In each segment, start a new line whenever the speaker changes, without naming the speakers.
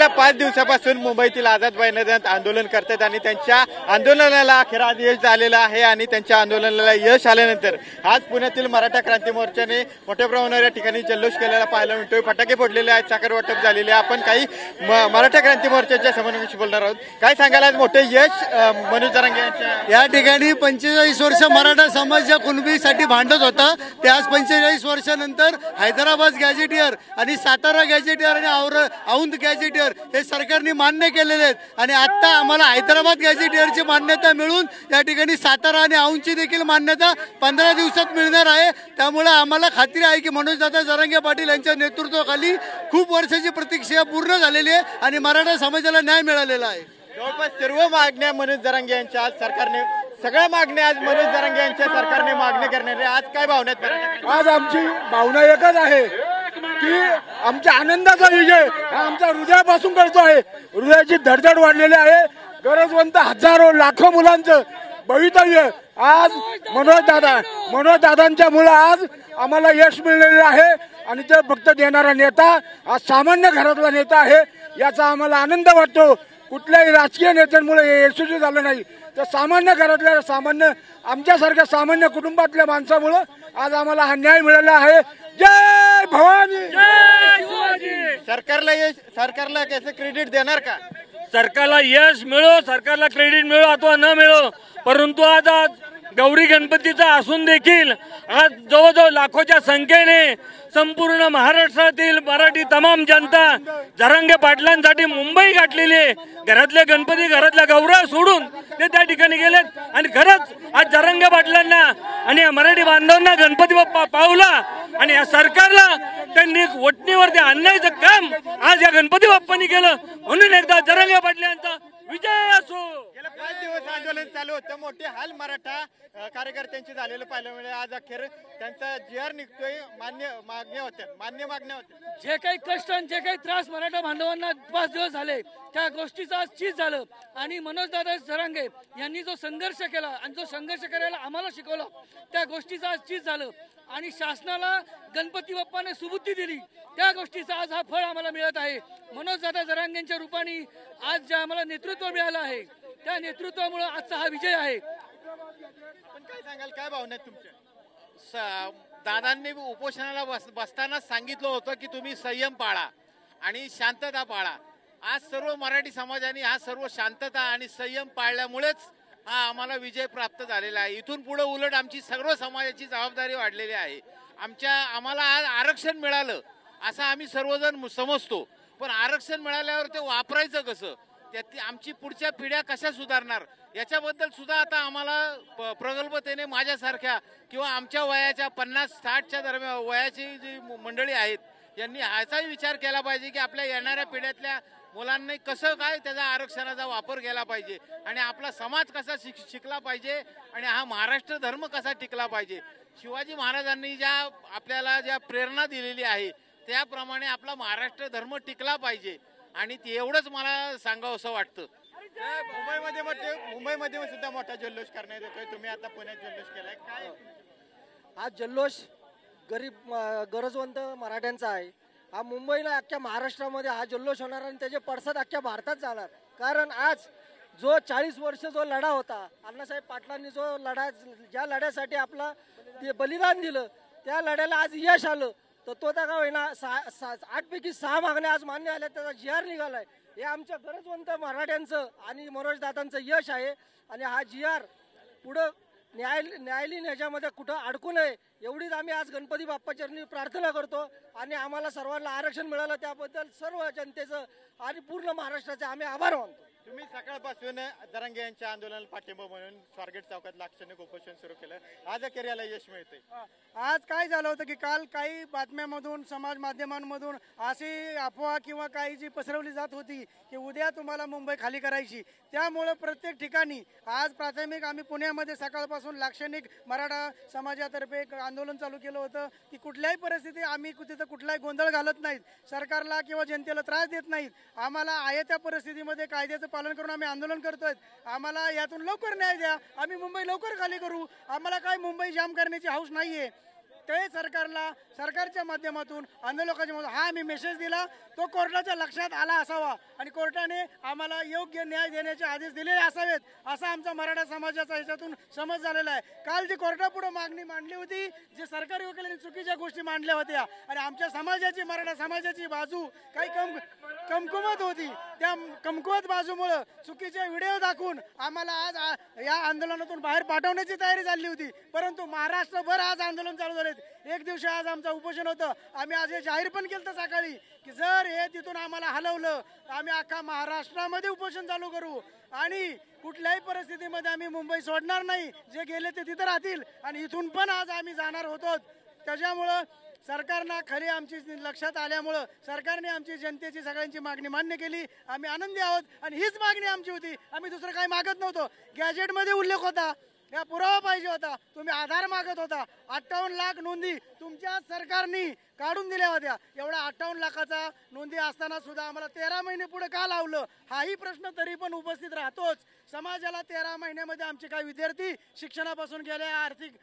गेल्या 5 दिवसापासून मुंबईतील आझाद मैदानात आंदोलन करतात आणि त्यांच्या आंदोलनाला अखेर यश झालेलं आहे आणि त्यांच्या आंदोलनाला यश आल्यानंतर आज पुण्यातील मराठा क्रांती मोर्चाने मोठ्या प्रमाणावर या ठिकाणी जल्लोष केलेला पाहायला मिळतोय। फटाके फोडलेले आहेत, साखर वाटप झालेले आहे। आपण काही मराठा क्रांती मोर्चाच्या समन्वयाशी बोलणार आहोत। काय सांगाल आज मोठे यश मनोज जरांगे यांच्या
या ठिकाणी 45 वर्ष मराठा समाज या कुणबीसाठी भांडत होता ते आज 45 वर्षानंतर हैदराबाद गॅझेटियर आणि सातारा गॅझेटियर आणि औंध गॅझेटियर हे सरकारने मान्य केलेले आहेत आणि आता आम्हाला हैदराबाद गॅझेटियरची मान्यता मिळून या ठिकाणी सातारा आणि औंधची देखील मान्यता 15 दिवसात मिळणार आहे। त्यामुळे आम्हाला खात्री आहे की मनोजदादा जरांगे पाटील यांच्या नेतृत्वाखाली खूप वर्षाची प्रतीक्षा पूर्ण झालेली आहे आणि मराठा समाजाला न्याय मिळालेला आहे।
जवळपास सर्व मागण्या मनोज जरांगे यांच्या आज सरकारने सगळ्या मागण्या आज मनोज जरांगे यांच्या सरकारने मागणी करणार आहे। आज काय भावना आहेत?
आज आमची भावना एकच आहे की आमच्या आनंदाचा विजय हा आमच्या हृदयापासून करतो आहे। हृदयाची धडधड वाढलेली आहे। गरजवंत हजारो लाखो मुलांचं भवितव्य आज मनोज दादांच्या मुळे आज आम्हाला यश मिळलेलं आहे आणि ते फक्त देणारा नेता हा सामान्य घरातला नेता आहे याचा आम्हाला आनंद वाटतो। कुठल्याही राजकीय नेत्यांमुळे हे यशस्वी झालं नाही तर सामान्य घरातल्या आमच्यासारख्या सामान्य कुटुंबातल्या माणसामुळे आज आम्हाला हा न्याय मिळाला आहे। जय भवानी, जय शिवाजी।
सरकारला कसं क्रेडिट देणार का?
सरकारला यश मिळो, सरकारला क्रेडिट मिळो अथवा न मिळो, परंतु आज गौरी गणपतीचा असून देखील आज जवळजवळ लाखोच्या संख्येने संपूर्ण महाराष्ट्रातील मराठी तमाम जनता जरांगे पाटलांसाठी मुंबई गाठलेली आहे। घरातले गणपती घरातल्या गौरव सोडून ते त्या ठिकाणी गेलेत आणि खरंच आज जरांगे पाटलांना आणि मराठी बांधवांना गणपती बाप्पा पावला आणि या सरकारला त्यांनी वटणीवरती आणण्याचं काम आज या गणपती बाप्पांनी केलं। म्हणून एकदा जरांगे पाटलांचा विजय असो।
गेल्या 5 दिवस आंदोलन चालू होतं, मोठे हाल मराठा कार्यकर्त्यांचे झालेलं पाहायला मिळालं। आज अखेर त्यांचा जीआर निघतोय, मान्य मागण्या होत्या।
जे काही कष्ट आणि जे काही त्रास मराठा बांधवांना 5 दिवस झाले त्या गोष्टीचं आज चीज झालं आणि मनोजदादा जरांगे यांनी जो संघर्ष केला आणि जो संघर्ष करायला आम्हाला शिकवला त्या गोष्टीचं आज चीज झालं आणि शासनाला गणपती बाप्पाने सुबुद्धी दिली त्या गोष्टीचा आज हा फळ आम्हाला मिळत आहे। मनोजदादा जरांगेंच्या रूपाने आज जे आम्हाला नेतृत्व मिळालं आहे त्या नेतृत्वामुळे आजचा हा विजय आहे।
पण काय सांगाल, काय भावना आहेत तुमच्या? दादांनी उपोषणाला बसताना सांगितलं होतं की तुम्ही संयम पाळा आणि शांतता पाळा। आज सर्व मराठी समाजाने हा सर्व शांतता आणि संयम पाळल्यामुळेच हा आम्हाला विजय प्राप्त झालेला आहे। इथून पुढे उलट आमची सर्व समाजाची जबाबदारी वाढलेली आहे। आम्हाला आज आरक्षण मिळालं असं आम्ही सर्वजण समजतो, पण आरक्षण मिळाल्यावर ते वापरायचं कसं, त्यात आमची पुढच्या पिढ्या कशा सुधारणार याच्याबद्दल सुद्धा आता आम्हाला प्रगल्भतेने माझ्यासारख्या किंवा आमच्या वयाच्या 50-60च्या दरम्यान वयाची जी मंडळी आहेत यांनी ह्याचाही विचार केला पाहिजे की आपल्या येणाऱ्या पिढ्यातल्या मुलांनी कसं काय त्याचा आरक्षणाचा वापर केला पाहिजे आणि आपला समाज कसा शिकला पाहिजे आणि हा महाराष्ट्र धर्म कसा टिकला पाहिजे। शिवाजी महाराजांनी आपल्याला ज्या प्रेरणा दिलेली आहे त्याप्रमाणे आपला महाराष्ट्र धर्म टिकला पाहिजे आणि एवढंच मला सांगावं असं वाटतं। मुंबईमध्ये सुद्धा मोठा जल्लोष करण्यात येतोय, तुम्ही आता पुण्यात जल्लोष केलाय, काय
आज जल्लोष गरजवंत मराठ्यांचा आहे। हा मुंबईला अख्ख्या महाराष्ट्रामध्ये हा जल्लोष होणार आणि त्याचे पडसाद अख्ख्या भारतात जाणार। कारण आज जो 40 वर्ष जो लढा होता अण्णासाहेब पाटलांनी जो ज्या लढ्यासाठी आपला बलिदान दिलं त्या लढ्याला आज यश आलं तर तो त्या होईना 8 पैकी 6 मागण्या आज मान्य आल्या, त्याचा जीआर निघालाय। हे आमच्या गरजवंत मराठ्यांचं आणि मनोजदादांचं यश आहे आणि हा जीआर पुढं न्यायालयीन ह्याच्यामध्ये कुठं अडकू नये एवढीच आम्ही आज गणपती बाप्पाचरणी प्रार्थना करतो आणि आम्हाला सर्वांना आरक्षण मिळालं त्याबद्दल सर्व जनतेचं आणि पूर्ण महाराष्ट्राचे आम्ही आभार मानतो।
तुम्ही सकाळपासून जरांगे यांच्या आंदोलनाला पाठिंबा म्हणून स्वारगेट चौकात लाक्षणिक उपोषण सुरू केलं, आज अखेर याला यश मिळतंय।
आज काय झालं होतं की काल काही बातम्यांमधून समाज माध्यमांमधून अशी अफवा किंवा काही जी पसरवली जात होती की उद्या तुम्हाला मुंबई खाली करायची, त्यामुळे प्रत्येक ठिकाणी आज प्राथमिक आम्ही पुण्यामध्ये सकाळपासून लाक्षणिक मराठा समाजातर्फे एक आंदोलन चालू केलं होतं की कुठल्याही परिस्थितीत आम्ही तिथं कुठलाही गोंधळ घालत नाहीत, सरकारला किंवा जनतेला त्रास देत नाहीत। आम्हाला आहे त्या परिस्थितीमध्ये कायद्याचं पालन करून आम्ही आंदोलन करतोय। आम्हाला यातून लवकर न्याय द्या, आम्ही मुंबई लवकर खाली करू, आम्हाला काय मुंबई जाम करण्याची हौस नाहीये। ते सरकारच्या माध्यमातून आंदोलकाच्या माध्यमातून हा आम्ही मेसेज दिला, तो कोर्टाच्या लक्षात आला असावा आणि कोर्टाने आम्हाला योग्य न्याय देण्याचे आदेश दिलेले असावेत, असा आमचा मराठा समाजाचा याच्यातून समज झालेला आहे. काल जी कोर्टापुढे मागणी मांडली होती, जे सरकारी वकिलांनी चुकीच्या गोष्टी मांडल्या होत्या आणि आमच्या समाजाची, मराठा समाजाची बाजू काही कमकुवत होती, त्या कमकुवत बाजूमुळं चुकीचे व्हिडिओ दाखवून आम्हाला आज या आंदोलनातून बाहेर पाठवण्याची तयारी झाली होती. परंतु महाराष्ट्रभर आज आंदोलन चालू झाले. एक दिवशी आज आमचं उपोषण होतं. आम्ही आज हे जाहीर पण केलं सकाळी की जर हे तिथून आम्हाला हलवलं आम्ही अख्खा महाराष्ट्रामध्ये उपोषण चालू करू आणि कुठल्याही परिस्थितीमध्ये आम्ही मुंबई सोडणार नाही. जे गेले ते तिथं राहतील आणि इथून पण आज आम्ही जाणार होतो. त्याच्यामुळं सरकारनं खरी आमची लक्षात आल्यामुळं सरकारने आमची जनतेची सगळ्यांची मागणी मान्य केली. आम्ही आनंदी आहोत आणि हीच मागणी आमची होती. आम्ही दुसरं काही मागत नव्हतो. गॅजेटमध्ये उल्लेख होता, या पुरावा पाहिजे होता. तुम्ही आधार मागत होता. 58 लाख नोंदी तुमच्या सरकारने काढून दिल्या होत्या. एवढा 58 लाखाचा नोंदी असताना सुद्धा आम्हाला 13 महिने पुढे का लावलं, हाही प्रश्न तरी पण उपस्थित राहतोच. समाजाला 13 महिन्यामध्ये आमचे काही विद्यार्थी शिक्षणापासून गेल्या आर्थिक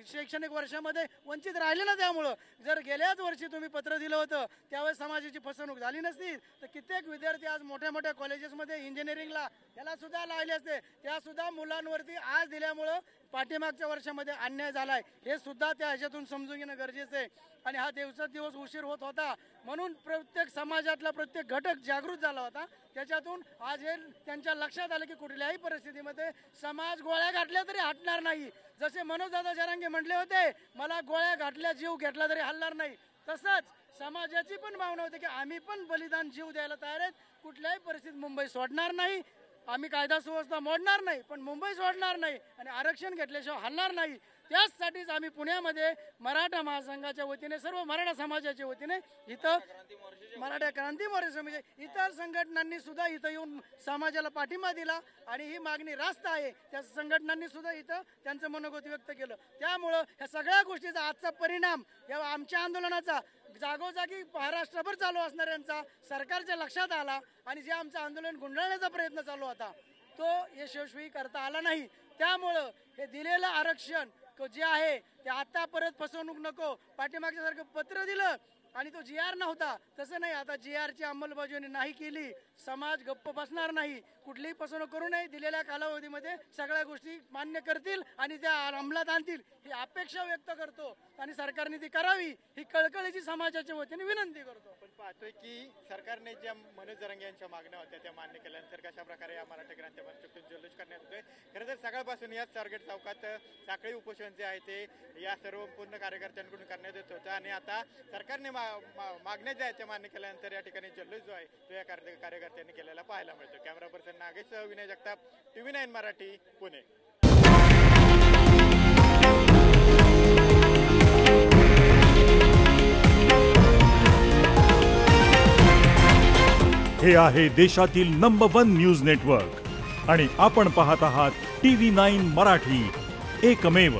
शैक्षणिक वर्षामध्ये वंचित राहिले ना. त्यामुळं जर गेल्याच वर्षी तुम्ही पत्र दिलं होतं त्यावेळेस समाजाची फसवणूक झाली नसती तर कित्येक विद्यार्थी आज मोठ्या मोठ्या कॉलेजेसमध्ये इंजिनिअरिंगला याला सुद्धा लागले असते. त्या सुद्धा मुलांवरती आज दिल्यामुळं पाठीमागच्या वर्षामध्ये अन्याय झालाय हे सुद्धा त्या ह्याच्यातून समजून घेणं गरजेचं आहे. आणि हा दिवसेंदिवस उशीर होत होता म्हणून प्रत्येक समाजातला प्रत्येक घटक जागृत झाला होता. त्याच्यातून आज हे त्यांच्या लक्षात आलं की कुठल्याही परिस्थितीमध्ये समाज गोळ्या घातल्या तरी हटणार नाही. जसे मनोजदादा जरांगे म्हटले होते, मला गोळ्या घातल्या जीव घेतला तरी हलणार नाही, तसंच समाजाची पण भावना होती की आम्ही पण बलिदान जीव द्यायला तयार आहेत. कुठल्याही परिस्थितीत मुंबई सोडणार नाही. आम्ही कायदा सुव्यवस्था मोडणार नाही पण मुंबई सोडणार नाही आणि आरक्षण घेतल्याशिवाय हलणार नाही. त्याचसाठीच आम्ही पुण्यामध्ये मराठा महासंघाच्या वतीने सर्व मराठा समाजाच्या वतीने इथं मराठा क्रांती मोर्चा म्हणजे इतर संघटनांनी सुद्धा इथं येऊन समाजाला पाठिंबा दिला आणि ही मागणी रास्त आहे. त्या संघटनांनी सुद्धा इथं त्यांचं मनोगत व्यक्त केलं. त्यामुळं ह्या सगळ्या गोष्टीचा आजचा परिणाम या आमच्या आंदोलनाचा जागोजागी महाराष्ट्रभर चालू असणाऱ्यांचा सरकारच्या लक्षात आला आणि जे आमचं आंदोलन गुंडाळण्याचा प्रयत्न चालू होता तो यशस्वी करता आला नाही. त्यामुळं हे दिलेलं आरक्षण जे आहे ते आता परत फसवणूक नको. पाठीमागच्या सारखं पत्र दिलं आणि तो GR नव्हता तसं नाही. आता GR ची अंमलबजावणी नाही केली, समाज गप्प बसणार नाही. कुठलीही फसवणूक करू नये. दिलेल्या कालावधीमध्ये सगळ्या गोष्टी मान्य करतील आणि त्या अंमलात आणतील ही अपेक्षा व्यक्त करतो आणि सरकारने ती करावी ही कळकळीची समाजाच्या वतीने विनंती करतो.
पण पाहतोय की सरकारने ज्या मनोज जरांगे यांच्या मागण्या होत्या त्या मान्य केल्यानंतर कशा प्रकारे या मराठा क्रांती मोर्चातून जल्लोष करण्यात येतोय. खरं तर सकाळपासून याच स्वारगेट चौकात साखळी उपोषण जे आहे ते या सर्व पूर्ण कार्यकर्त्यांकडून करण्यात येत होतं आणि आता सरकारने मागण्या ज्या आहेत त्या मान्य केल्यानंतर या ठिकाणी जल्लोष जो आहे तो या कार्यकर्त्यांनी केलेला पाहायला मिळतो. Camera person Nagesh Vinay Jagtap, TV9 Marathi, Pune.
हे आहे देशातील नंबर 1 न्यूज नेटवर्क आणि आपण पाहत आहात TV9 मराठी, एकमेव.